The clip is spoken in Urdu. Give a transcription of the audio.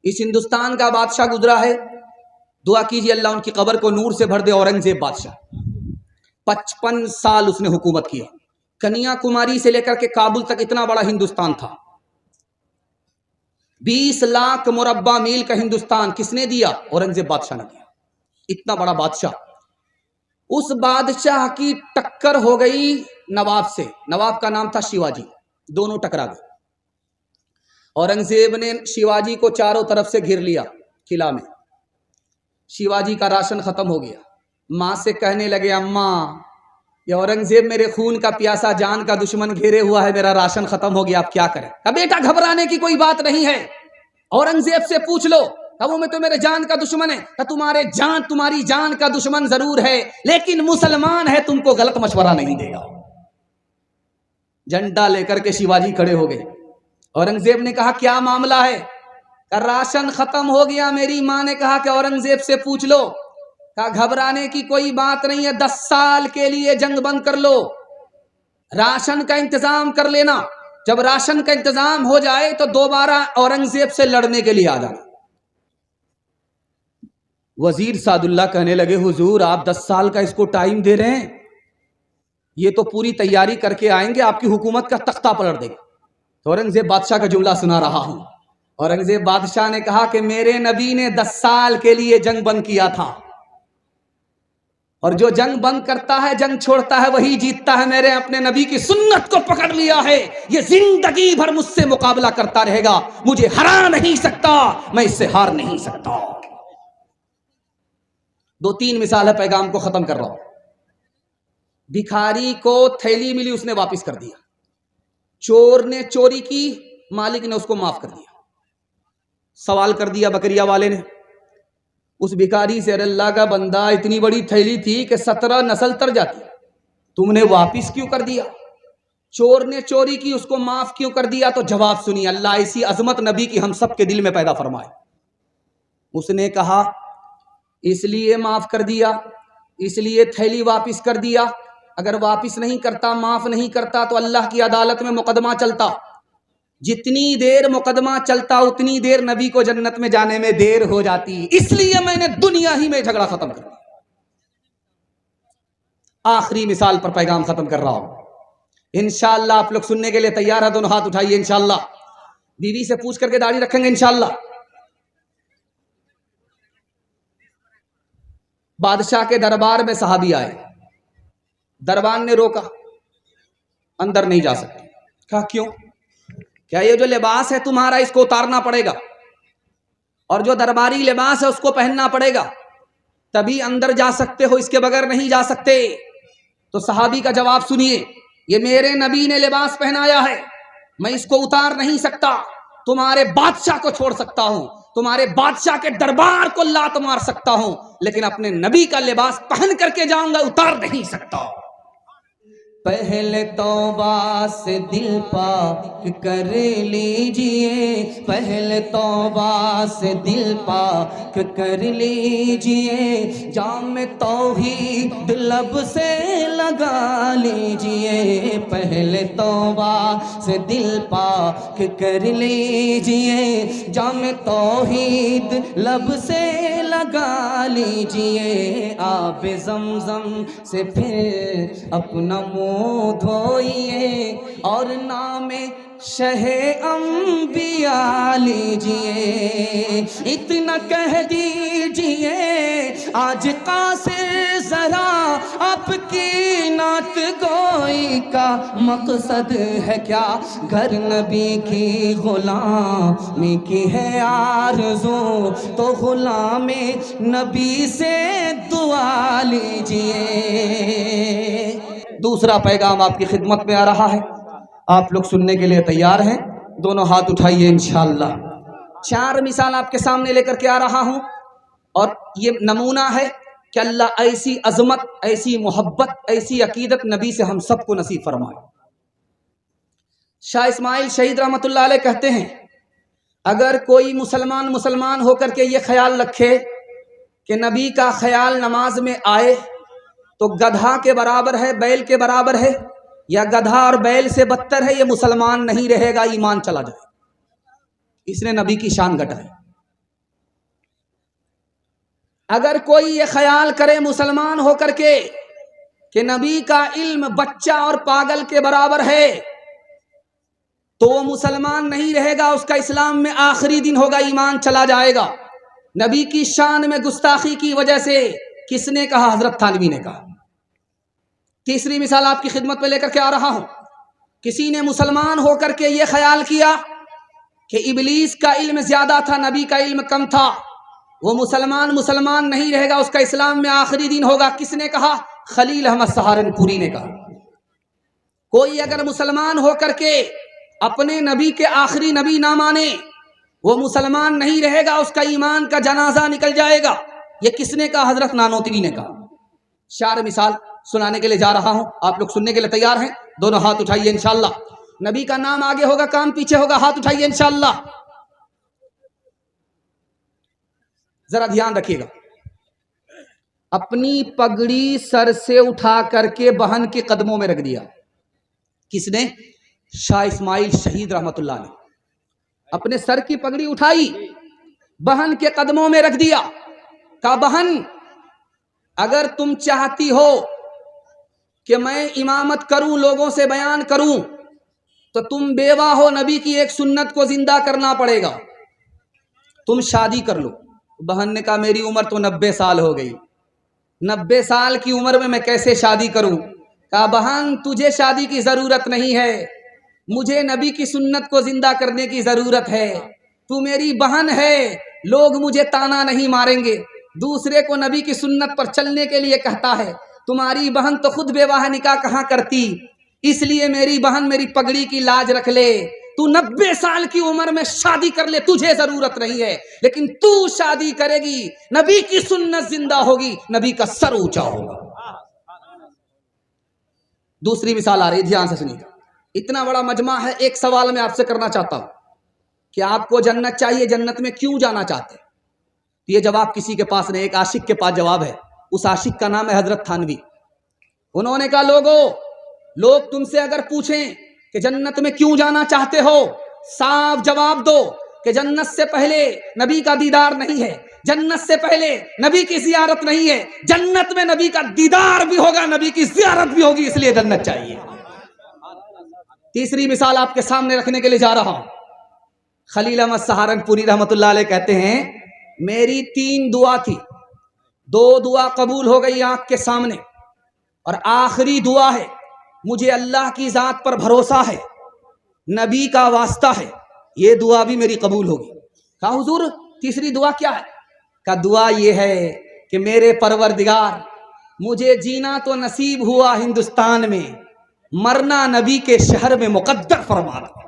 اس ہندوستان کا بادشاہ گزرا ہے، دعا کیجیے اللہ ان کی قبر کو نور سے بھر دے۔ اورنگزیب بادشاہ 55 سال اس نے حکومت کیا، کنیا کماری سے لے کر کے کابل تک اتنا بڑا ہندوستان تھا، 20 لاکھ مربع میل کا ہندوستان کس نے دیا؟ اورنگزیب بادشاہ نے دیا، اتنا بڑا بادشاہ۔ اس بادشاہ کی ٹکر ہو گئی نواب سے، نواب کا نام تھا شیواجی، دونوں ٹکرا گئے۔ اورنگزیب نے شیواجی کو چاروں طرف سے گھیر لیا قلعہ میں، شیواجی کا راشن ختم ہو گیا، ماں سے کہنے لگے اماں یہ اورنگزیب میرے خون کا پیاسا جان کا دشمن گھیرے ہوا ہے، میرا راشن ختم ہو گیا، اب کیا کریں؟ بیٹا گھبرانے کی کوئی بات نہیں ہے، اورنگزیب سے پوچھ لو، وہ میں تو میرے جان کا دشمن ہے، تمہاری جان کا دشمن ضرور ہے لیکن مسلمان ہے، تم کو غلط مشورہ نہیں دے گا۔ جھنڈا لے کر کے شیواجی کھڑے ہو گئے، اورنگزیب نے کہا کیا معاملہ ہے؟ راشن ختم ہو گیا، میری ماں نے کہا کہ اورنگزیب سے پوچھ لو، کہا گھبرانے کی کوئی بات نہیں ہے، 10 سال کے لیے جنگ بند کر لو، راشن کا انتظام کر لینا، جب راشن کا انتظام ہو جائے تو دوبارہ اورنگزیب سے لڑنے کے لیے آ جانا۔ وزیر سعد اللہ کہنے لگے حضور آپ 10 سال کا اس کو ٹائم دے رہے ہیں، یہ تو پوری تیاری کر کے آئیں گے، آپ کی حکومت کا تختہ پلٹ دے گا۔ تو اورنگزیب بادشاہ کا جملہ سنا رہا ہوں۔ اورنگزیب بادشاہ نے کہا کہ میرے نبی نے 10 سال کے لیے جنگ بند کیا تھا، اور جو جنگ بند کرتا ہے، جنگ چھوڑتا ہے، وہی جیتتا ہے۔ میرے اپنے نبی کی سنت کو پکڑ لیا ہے، یہ زندگی بھر مجھ سے مقابلہ کرتا رہے گا، مجھے ہرا نہیں سکتا، میں اس سے ہار نہیں سکتا۔ 2-3 مثال ہے، پیغام کو ختم کر رہا ہوں۔ بھکاری کو تھیلی ملی، اس نے واپس کر دیا، چور نے چوری کی، مالک نے اس کو معاف کر دیا۔ سوال کر دیا بکریا والے نے اس بھکاری سے، اللہ کا بندہ اتنی بڑی تھیلی تھی کہ 17 نسل تر جاتی، تم نے واپس کیوں کر دیا؟ چور نے چوری کی، اس کو معاف کیوں کر دیا؟ تو جواب سنیے، اللہ ایسی عظمت نبی کی ہم سب کے دل میں پیدا فرمائے۔ اس نے کہا اس لیے معاف کر دیا، اس لیے تھیلی واپس کر دیا، اگر واپس نہیں کرتا، معاف نہیں کرتا تو اللہ کی عدالت میں مقدمہ چلتا، جتنی دیر مقدمہ چلتا اتنی دیر نبی کو جنت میں جانے میں دیر ہو جاتی، اس لیے میں نے دنیا ہی میں جھگڑا ختم کر دیا۔ آخری مثال پر پیغام ختم کر رہا ہوں، انشاءاللہ آپ لوگ سننے کے لیے تیار ہے؟ دونوں ہاتھ اٹھائیے۔ انشاءاللہ بیوی سے پوچھ کر کے داڑھی رکھیں گے انشاءاللہ۔ بادشاہ کے دربار میں صحابی آئے، دربان نے روکا، اندر نہیں جا سکتے۔ کہا کیوں؟ کیا یہ جو لباس ہے تمہارا اس کو اتارنا پڑے گا، اور جو درباری لباس ہے اس کو پہننا پڑے گا، تبھی اندر جا سکتے ہو، اس کے بغیر نہیں جا سکتے۔ تو صحابی کا جواب سنیے، یہ میرے نبی نے لباس پہنایا ہے، میں اس کو اتار نہیں سکتا، تمہارے بادشاہ کو چھوڑ سکتا ہوں، تمہارے بادشاہ کے دربار کو لات مار سکتا ہوں، لیکن اپنے نبی کا لباس پہن کر کے جاؤں گا، اتار نہیں سکتا۔ پہلے توبہ سے دل پاک کر لیجئے، پہلے توبہ سے دل پاک کر لیجئے، جام توحید لب سے لگا لیجئے، پہلے توبہ سے دل پاک کر لیجئے، جام توحید لب سے لگا لیجئے، آب زمزم سے پھر اپنا منہ دھوئیے، اور نام شہ انبیاء لیجئے، اتنا کہہ دیجئے آج قاصر ذرا آپ کی نعت گوئی کا مقصد ہے کیا؟ گھر نبی کی غلامی کی ہے آرزو، تو غلام نبی سے دعا لیجئے۔ دوسرا پیغام آپ کی خدمت میں آ رہا ہے، آپ لوگ سننے کے لیے تیار ہیں؟ دونوں ہاتھ اٹھائیے انشاءاللہ۔ 4 مثال آپ کے سامنے لے کر کے آ رہا ہوں، اور یہ نمونہ ہے کہ اللہ ایسی عظمت، ایسی محبت، ایسی عقیدت نبی سے ہم سب کو نصیب فرمائے۔ شاہ اسماعیل شہید رحمت اللہ علیہ کہتے ہیں، اگر کوئی مسلمان ہو کر کے یہ خیال رکھے کہ نبی کا خیال نماز میں آئے تو گدھا کے برابر ہے، بیل کے برابر ہے، یا گدھا اور بیل سے بدتر ہے، یہ مسلمان نہیں رہے گا، ایمان چلا جائے، اس نے نبی کی شان گھٹائی۔ اگر کوئی یہ خیال کرے مسلمان ہو کر کے کہ نبی کا علم بچہ اور پاگل کے برابر ہے تو وہ مسلمان نہیں رہے گا، اس کا اسلام میں آخری دن ہوگا، ایمان چلا جائے گا۔ نبی کی شان میں گستاخی کی وجہ سے کس نے کہا؟ حضرت تھانوی نے کہا۔ تیسری مثال آپ کی خدمت میں لے کر کے آ رہا ہوں۔ کسی نے مسلمان ہو کر کے یہ خیال کیا کہ ابلیس کا علم زیادہ تھا، نبی کا علم کم تھا، وہ مسلمان نہیں رہے گا، اس کا اسلام میں آخری دن ہوگا۔ کس نے کہا؟ خلیل احمد سہارنپوری نے کہا۔ کوئی اگر مسلمان ہو کر کے اپنے نبی کے آخری نبی نہ مانے، وہ مسلمان نہیں رہے گا، اس کا ایمان کا جنازہ نکل جائے گا۔ یہ کس نے کہا؟ حضرت نانوتوی نے کہا۔ 4 مثال سنانے کے لیے جا رہا ہوں، آپ لوگ سننے کے لیے تیار ہیں؟ دونوں ہاتھ اٹھائیے انشاءاللہ۔ نبی کا نام آگے ہوگا، کام پیچھے ہوگا، ہاتھ اٹھائیے انشاءاللہ۔ ذرا دھیان رکھیے گا۔ اپنی پگڑی سر سے اٹھا کر کے بہن کے قدموں میں رکھ دیا۔ کس نے؟ شاہ اسماعیل شہید رحمت اللہ نے اپنے سر کی پگڑی اٹھائی، بہن کے قدموں میں رکھ دیا، کہا بہن اگر تم چاہتی ہو کہ میں امامت کروں، لوگوں سے بیان کروں، تو تم بیوہ ہو، نبی کی ایک سنت کو زندہ کرنا پڑے گا، تم شادی کر لو۔ بہن نے کہا میری عمر تو 90 سال ہو گئی، 90 سال کی عمر میں کیسے شادی کروں؟ کہا بہن تجھے شادی کی ضرورت نہیں ہے، مجھے نبی کی سنت کو زندہ کرنے کی ضرورت ہے، تو میری بہن ہے، لوگ مجھے تانا نہیں ماریں گے، دوسرے کو نبی کی سنت پر چلنے کے لیے کہتا ہے، تمہاری بہن تو خود بیوہ ہے، نکاح کہاں کرتی، اس لیے میری بہن میری پگڑی کی لاج رکھ لے، تو 90 سال کی عمر میں شادی کر لے، تجھے ضرورت نہیں ہے، لیکن تو شادی کرے گی، نبی کی سنت زندہ ہوگی، نبی کا سر اونچا ہوگا۔ دوسری مثال آ رہی ہے، دھیان سے سنیے گا۔ اتنا بڑا مجمع ہے، ایک سوال میں آپ سے کرنا چاہتا ہوں کہ آپ کو جنت چاہیے، جنت میں کیوں جانا چاہتے ہیں؟ یہ جواب کسی کے پاس نہیں، ایک عاشق کے پاس جواب ہے، اس عاشق کا نام ہے حضرت تھانوی۔ انہوں نے کہا لوگ تم سے اگر پوچھیں کہ جنت میں کیوں جانا چاہتے ہو، صاف جواب دو کہ جنت سے پہلے نبی کا دیدار نہیں ہے، جنت سے پہلے نبی کی زیارت نہیں ہے، جنت میں نبی کا دیدار بھی ہوگا، نبی کی زیارت بھی ہوگی، اس لیے جنت چاہیے۔ تیسری مثال آپ کے سامنے رکھنے کے لیے جا رہا ہوں۔ خلیل احمد سہارنپوری رحمت اللہ علیہ کہتے ہیں میری 3 دعا تھی، 2 دعا قبول ہو گئی آنکھ کے سامنے، اور آخری دعا ہے مجھے اللہ کی ذات پر بھروسہ ہے، نبی کا واسطہ ہے، یہ دعا بھی میری قبول ہوگی۔ کہا حضور تیسری دعا کیا ہے؟ کہا دعا یہ ہے کہ میرے پروردگار مجھے جینا تو نصیب ہوا ہندوستان میں، مرنا نبی کے شہر میں مقدر فرما دو۔